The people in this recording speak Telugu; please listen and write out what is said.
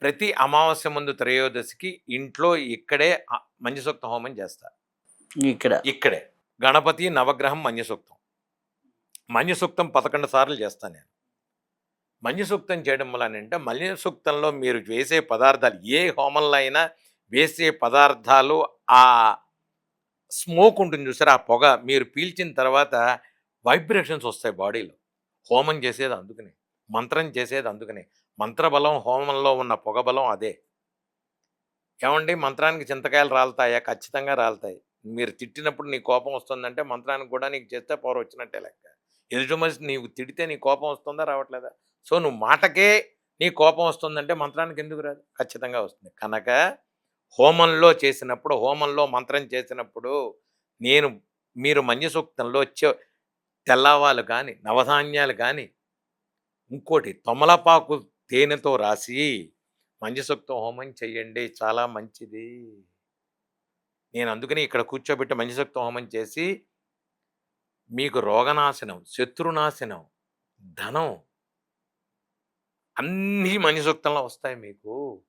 ప్రతి అమావాస్య ముందు త్రయోదశికి ఇంట్లో ఇక్కడే మంజుసూక్త హోమం చేస్తా. ఇక్కడ. ఇక్కడే. గణపతి, నవగ్రహం, మన్యసూక్తం. మన్యసూక్తం 11 సార్లు చేస్తా నేను. మన్యసూక్తం చేయడం వల్లనంటే మన్యసూక్తంలో మీరు వేసే పదార్థాలు ఏ హోమంలో అయినా వేసే పదార్థాలు ఆ స్మోక్ ఉంటుంది చూసారా? ఆ పొగ మీరు పీల్చిన తర్వాత వైబ్రేషన్స్ వస్తాయి బాడీలో. హోమం చేసేది అందుకనే. మంత్రం చేసేది అందుకనే. మంత్రబలం హోమంలో ఉన్న పొగ బలం అదే. ఏవండీ మంత్రానికి చింతకాయలు రాలుతాయా? ఖచ్చితంగా రాలుతాయి. మీరు తిట్టినప్పుడు నీకు కోపం వస్తుందంటే మంత్రానికి కూడా నీకు చేస్తే పవర్ వచ్చినట్టే లెక్క. ఎదుటి మనిషి నీవు తిడితే నీకు కోపం వస్తుందా? రావట్లేదా? సో, నువ్వు మాటకే నీకు కోపం వస్తుందంటే మంత్రానికి ఎందుకు రాదు? ఖచ్చితంగా వస్తుంది. కనుక హోమంలో చేసినప్పుడు, హోమంలో మంత్రం చేసినప్పుడు నేను మీరు మన్యసూక్తంలో తెల్లవాలు గాని, నవధాన్యాలు గాని, ఇంకోటి తమలపాకు తేనెతో రాసి మంజసూక్త హోమం చెయ్యండి. చాలా మంచిది. నేను అందుకని ఇక్కడ కూర్చోబెట్టి మంజసూక్త హోమం చేసి మీకు రోగనాశనం, శత్రునాశనం, ధనం అన్నీ మంజసూక్తంలో వస్తాయి మీకు.